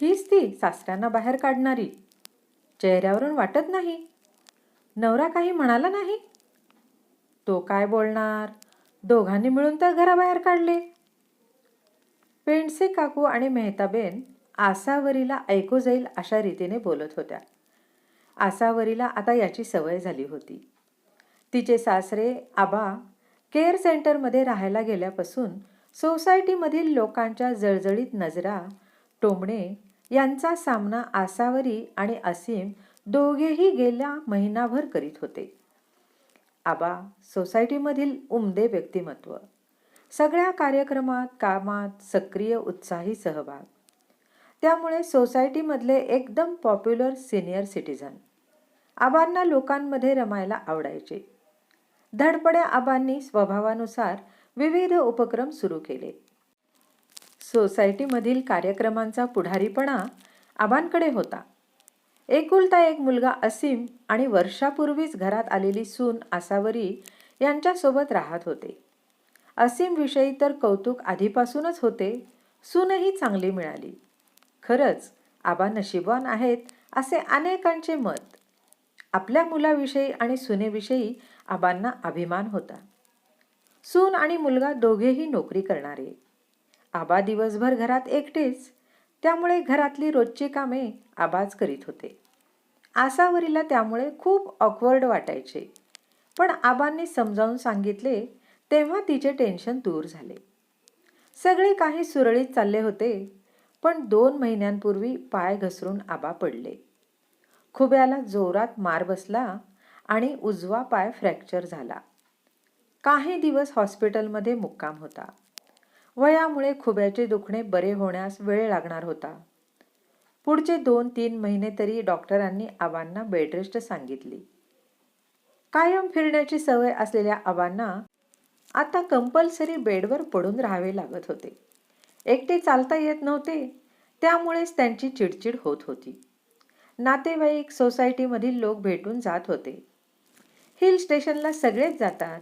हीच ती सासऱ्यांना बाहेर काढणारी. चेहऱ्यावरून वाटत नाही. नवरा काही म्हणाला नाही. तो काय बोलणार? दोघांनी मिळून तर घराबाहेर काढले. पेंडसे काकू आणि मेहताबेन आसावरीला ऐकू जाईल अशा रीतीने बोलत होत्या. आसावरीला आता याची सवय झाली होती. तिचे सासरे आबा केअर सेंटरमध्ये राहायला गेल्यापासून सोसायटीमधील लोकांच्या जळजळीत नजरा, टोमणे यांचा सामना आसावरी आणि असीम दोघेही गेल्या महिनाभर करीत होते. आबा सोसायटीमधील उमदे व्यक्तिमत्व, सगळ्या कार्यक्रमात कामात सक्रिय उत्साही सहभाग, त्यामुळे सोसायटीमधले एकदम पॉप्युलर सिनियर सिटीझन. आबांना लोकांमध्ये रमायला आवडायचे. धडपड्या आबांनी स्वभावानुसार विविध उपक्रम सुरू केले. सोसायटीमधील कार्यक्रमांचा पुढारीपणा आबांकडे होता. एकुलता एक मुलगा असीम आणि वर्षापूर्वीच घरात आलेली सून आसावरी यांच्यासोबत राहत होते. असीम विषयी तर कौतुक आधीपासूनच होते. सूनही चांगली मिळाली. खरंच आबा नशीबवान आहेत असे अनेकांचे मत. आपल्या मुलाविषयी आणि सुनेविषयी आबांना अभिमान होता. सून आणि मुलगा दोघेही नोकरी करणारे. आबा दिवसभर घरात एकटेच, त्यामुळे घरातली रोजची कामे आबाच करीत होते. आसावरीला त्यामुळे खूप ऑकवर्ड वाटायचे. पण आबांनी समजावून सांगितले तेव्हा तिचे टेन्शन दूर झाले. सगळे काही सुरळीत चालले होते. पण 2 महिन्यांपूर्वी पाय घसरून आबा पडले. खुब्याला जोरात मार बसला आणि उजवा पाय फ्रॅक्चर झाला. काही दिवस हॉस्पिटलमध्ये मुक्काम होता. वयामुळे खुब्याचे दुखणे बरे होण्यास वेळ लागणार होता. पुढचे 2-3 महिने तरी डॉक्टरांनी आबांना बेडरेस्ट सांगितली. कायम फिरण्याची सवय असलेल्या आबांना आता कंपल्सरी बेडवर पडून राहावे लागत होते. एकटे चालता येत नव्हते, त्यामुळेच त्यांची चिडचिड होत होती. नातेवाईक, सोसायटीमधील लोक भेटून जात होते. हिल स्टेशनला सगळेच जातात.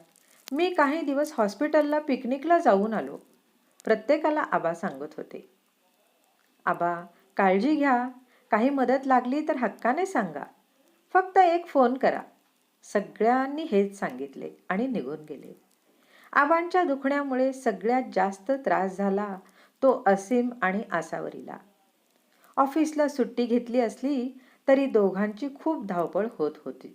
मी काही दिवस हॉस्पिटलला पिकनिकला जाऊन आलो, प्रत्येकाला आबा सांगत होते. आबा काळजी घ्या. काही मदत लागली तर हक्काने सांगा. फक्त एक फोन करा. सगळ्यांनी हेच सांगितले आणि निघून गेले. आबांच्या दुखण्यामुळे सगळ्यात जास्त त्रास झाला तो असीम आणि आसावरीला. ऑफिसला सुट्टी घेतली असली तरी दोघांची खूप धावपळ होत होती.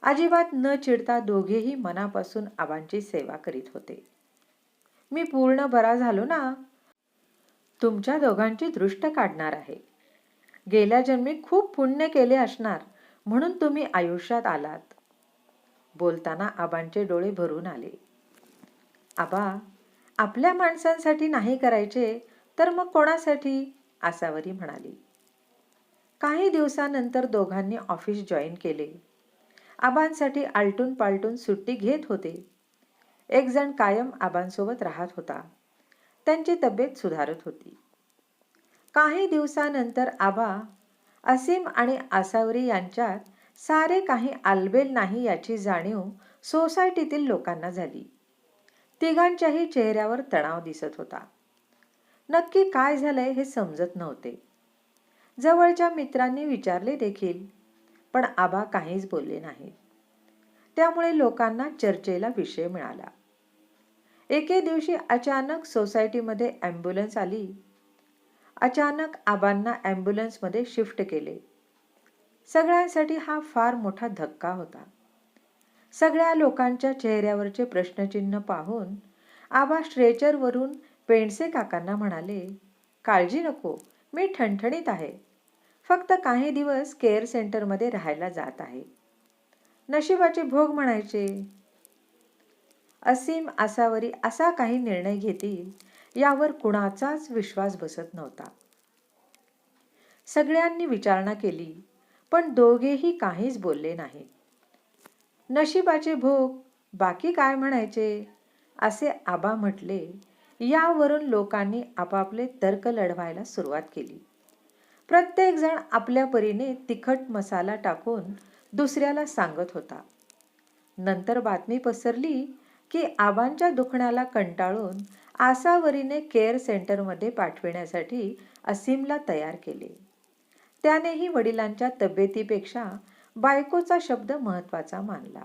अजिबात न चिडता दोघेही मनापासून आबांची सेवा करीत होते. मी पूर्ण बरा झालो ना, तुमच्या दोघांची दृष्ट काढणार आहे. गेल्या जन्मी खूप पुण्य केले असणार म्हणून तुम्ही आयुष्यात आलात. बोलताना आबांचे डोळे भरून आले. आबा, आपल्या माणसांसाठी नाही करायचे तर मग कोणासाठी? आसावरी म्हणाली. काही दिवसानंतर दोघांनी ऑफिस जॉईन केले. आबांसाठी आलटून पालटून सुट्टी घेत होते. एक जण कायम आबांसोबत राहत होता. त्यांची तब्येत सुधारत होती. काही दिवसानंतर आबा, असीम आणि आसावरी यांच्यात सारे काही आलबेल नाही याची जाणीव सोसायटीतील लोकांना झाली. तिघांच्याही चेहऱ्यावर तणाव दिसत होता. नक्की काय झालंय हे समजत नव्हते. जवळच्या मित्रांनी विचारले देखील, पण आबा काहीच बोलले नाहीत. त्यामुळे लोकांना चर्चेला विषय मिळाला. एके दिवशी अचानक सोसायटीमध्ये ॲम्ब्युलन्स आली. अचानक आबांना ॲम्ब्युलन्समध्ये शिफ्ट केले. सगळ्यांसाठी हा फार मोठा धक्का होता. सगळ्या लोकांच्या चेहऱ्यावरचे प्रश्नचिन्ह पाहून आबा स्ट्रेचरवरून पेंडसे काकांना म्हणाले, काळजी नको, मी ठणठणीत आहे. फक्त काही दिवस केअर सेंटरमध्ये राहायला जात आहे. नशिबाचे भोग म्हणायचे. असीम, आसावरी असा काही निर्णय घेतील यावर कुणाचाच विश्वास बसत नव्हता. सगळ्यांनी विचारणा केली, पण दोघेही काहीच बोलले नाहीत. नशिबाचे भोग, बाकी काय म्हणायचे असे आबा म्हटले. यावरून लोकांनी आपापले तर्क लढवायला सुरुवात केली. प्रत्येक जण आपल्या परीने तिखट मसाला टाकून दुसऱ्याला सांगत होता. नंतर बातमी पसरली की आबांच्या दुखण्याला कंटाळून आसावरीने केअर सेंटरमध्ये पाठविण्यासाठी असीमला तयार केले. त्यानेही वडिलांच्या तब्येतीपेक्षा बायकोचा शब्द महत्त्वाचा मानला.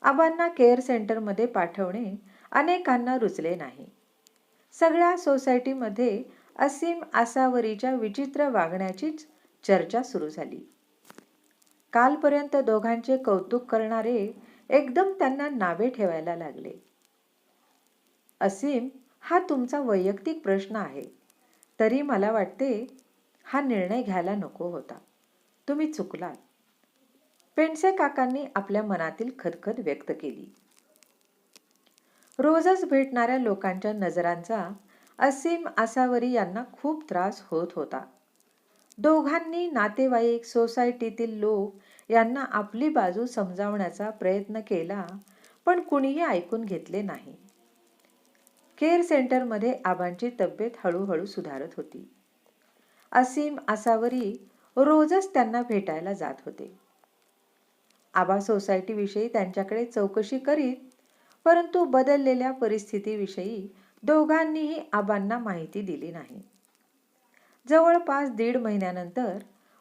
आबांना केअर सेंटरमध्ये पाठवणे अनेकांना रुचले नाही. सगळ्या सोसायटीमध्ये असीम आसावरीच्या विचित्र वागण्याचीच चर्चा सुरू झाली. कालपर्यंत दोघांचे कौतुक करणारे एकदम त्यांना नावे ठेवायला लागले. असीम, हा तुमचा वैयक्तिक प्रश्न आहे, तरी मला वाटते हा निर्णय घ्यायला नको होता. तुम्ही चुकलात. पेंडसे काकांनी आपल्या मनातील खदखद व्यक्त केली. रोजच भेटणाऱ्या लोकांच्या नजरांचा असीम आसावरी यांना खूप त्रास होत होता. दोघांनी नातेवाईक, सोसायटीतील लोक यांना आपली बाजू समजावण्याचा प्रयत्न केला, पण कुणीही ऐकून घेतले नाही. केअर सेंटरमध्ये आबांची तब्येत हळूहळू सुधारत होती. असीम आसावरी रोजच त्यांना भेटायला जात होते. आबा सोसायटीविषयी त्यांच्याकडे चौकशी करीत, परंतु बदललेल्या परिस्थितीविषयी दोघांनीही आबांना माहिती दिली नाही. जवळपास 1.5 महिन्यानंतर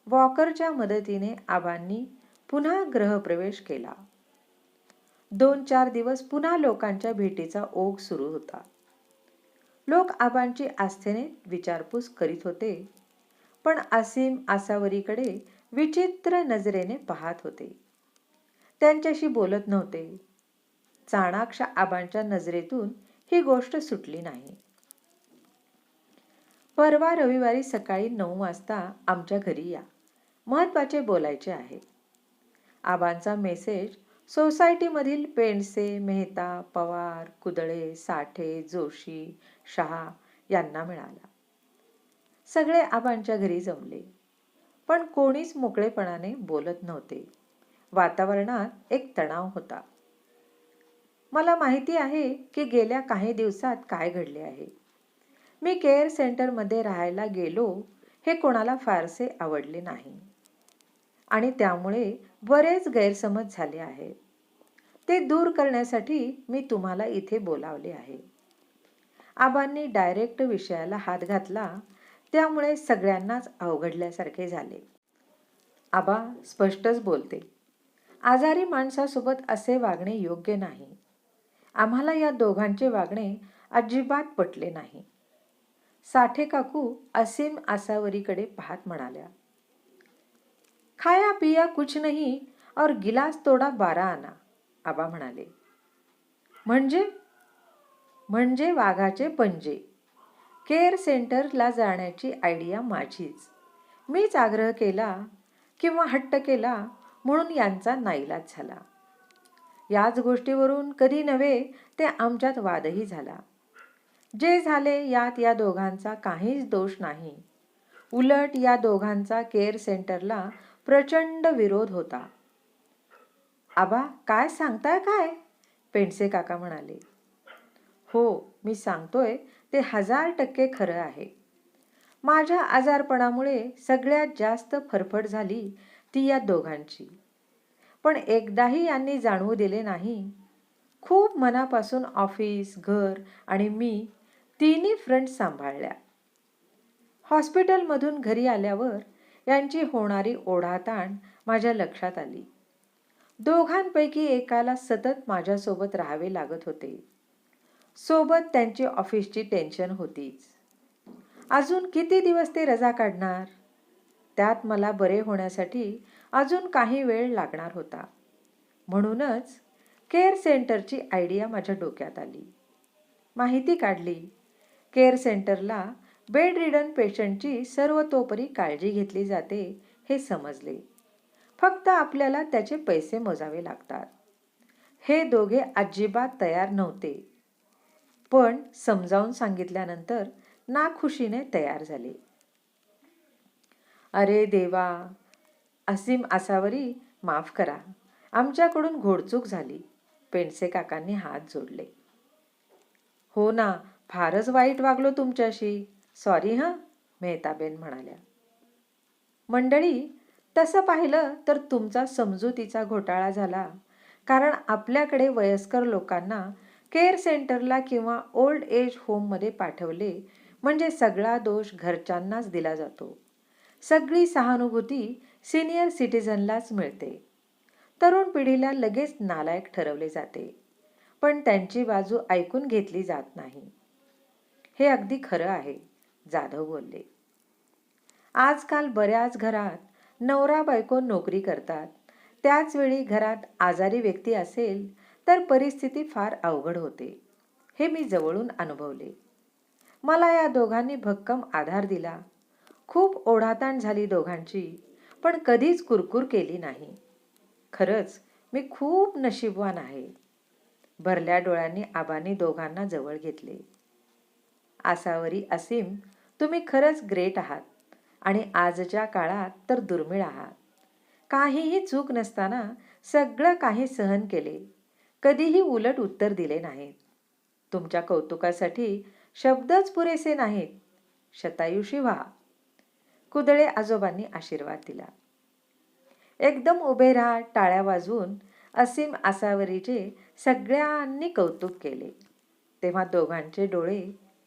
वॉकरच्या मदतीने आबांनी पुन्हा गृहप्रवेश केला. 2-4 दिवस पुन्हा लोकांच्या भेटीचा ओघ सुरू होता. लोक आबांची आस्थेने विचारपूस करीत होते, पण असीम आसावरीकडे विचित्र नजरेने पाहत होते. त्यांच्याशी बोलत नव्हते. चाणाक्ष आबांच्या नजरेतून ही गोष्ट सुटली नाही. परवा रविवारी सकाळी 9 वाजता आमच्या घरी या, महत्त्वाचे बोलायचे आहे. आबांचा मेसेज सोसायटीमधील पेंडसे, मेहता, पवार, कुदळे, साठे, जोशी, शहा यांना मिळाला. सगळे आबांच्या घरी जमले, पण कोणीच मोकळेपणाने बोलत नव्हते. वातावरणात एक तणाव होता. मला माहिती आहे की गेल्या काही दिवसात काय घडले आहे. मी केअर सेंटरमध्ये राहायला गेलो हे कोणाला फारसे आवडले नाही आणि त्यामुळे बरेच गैरसमज झाले आहेत. ते दूर करण्यासाठी मी तुम्हाला इथे बोलावले आहे. आबांनी डायरेक्ट विषयाला हात घातला, त्यामुळे सगळ्यांनाच अवघडल्यासारखे झाले. आबा स्पष्टच बोलते. आजारी माणसासोबत असे वागणे योग्य नाही. आम्हाला या दोघांचे वागणे अजिबात पटले नाही. साठे काकू असीम आसावरीकडे पाहत म्हणाल्या. खाया पिया कुछ नहीं और गिलास तोडा 12 आना, आबा म्हणाले. म्हणजे वाघाचे पंजे. केअर सेंटरला जाण्याची आयडिया माझीच. मीच आग्रह केला किंवा हट्ट केला म्हणून यांचा नाईलाज झाला. याच गोष्टीवरून कधी नव्हे ते आमच्यात वादही झाला. जे झाले यात या दोघांचा काहीच दोष नाही. उलट या दोघांचा केअर सेंटरला प्रचंड विरोध होता. आबा काय सांगताय काय? पेंडसे काका म्हणाले. हो, मी सांगतोय ते 1000% खरं आहे. माझ्या आजारपणामुळे सगळ्यात जास्त फरफट झाली ती या दोघांची. पण एकदाही यांनी जाणवू दिले नाही. खूप मनापासून ऑफिस, घर आणि मी तिन्ही फ्रंट सांभाळल्या. हॉस्पिटलमधून घरी आल्यावर यांची होणारी ओढाताण माझ्या लक्षात आली. दोघांपैकी एकाला सतत माझ्यासोबत राहावे लागत होते. सोबत त्यांची ऑफिसची टेन्शन होतीच. अजून किती दिवस ते रजा काढणार? त्यात मला बरे होण्यासाठी अजून काही वेळ लागणार होता. म्हणूनच केअर सेंटरची आयडिया माझ्या डोक्यात आली. माहिती काढली. केअर सेंटरला बेड रिडन पेशंटची सर्वतोपरी काळजी घेतली जाते हे समजले. फक्त आपल्याला त्याचे पैसे मोजावे लागतात. हे दोघे अजिबात तयार नव्हते, पण समजावून सांगितल्यानंतर नाखुशीने तयार झाले. अरे देवा, असीम आसावरी, माफ करा, आमच्याकडून घोडचूक झाली. पेंडसे काकांनी हात जोडले. हो ना, फारच वाईट वागलो तुमच्याशी. सॉरी हं, मेहताबेन म्हणाल्या. मंडळी, तसं पाहिलं तर तुमचा समजुतीचा घोटाळा झाला, कारण आपल्याकडे वयस्कर लोकांना केअर सेंटरला किंवा ओल्ड एज होममध्ये पाठवले म्हणजे सगळा दोष घरच्यांनाच दिला जातो. सगळी सहानुभूती सिनियर सिटीजनलाच मिळते. तरुण पिढीला लगेच नालायक ठरवले जाते, पण त्यांची बाजू ऐकून घेतली जात नाही. हे अगदी खरं आहे, जाधव बोलले. आजकाल बऱ्याच घरात नवरा बायको नोकरी करतात. त्याच वेळी घरात आजारी व्यक्ती असेल तर परिस्थिती फार अवघड होते. हे मी जवळून अनुभवले. मला या दोघांनी भक्कम आधार दिला. खूप ओढाताण झाली दोघांची, पण कधीच कुरकुर केली नाही. खरंच मी खूप नशीबवान आहे. भरल्या डोळ्यांनी आबांनी दोघांना जवळ घेतले. आसावरी, असीम, तुम्ही खरंच ग्रेट आहात आणि आजच्या काळात तर दुर्मिळ आहात. काहीही चूक नसताना सगळं काही सहन केले, कधीही उलट उत्तर दिले नाहीत. तुमच्या कौतुकासाठी शब्दच पुरेसे नाहीत. शतायुषी व्हा. कुदळे आजोबांनी आशीर्वाद दिला. एकदम उभे राहा टाळ्या वाजवून असीम आसावरीचे सगळ्यांनी कौतुक केले. तेव्हा दोघांचे डोळे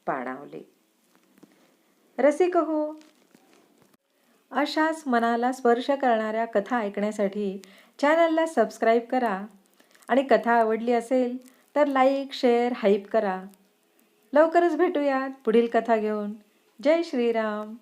पाणावले. रसिक हो, अशाच मनाला स्पर्श करणाऱ्या कथा ऐकण्यासाठी चॅनलला सबस्क्राईब करा आणि कथा आवडली असेल तर लाईक, शेअर, हाईप करा. लवकरच भेटूयात पुढील कथा घेऊन. जय श्रीराम.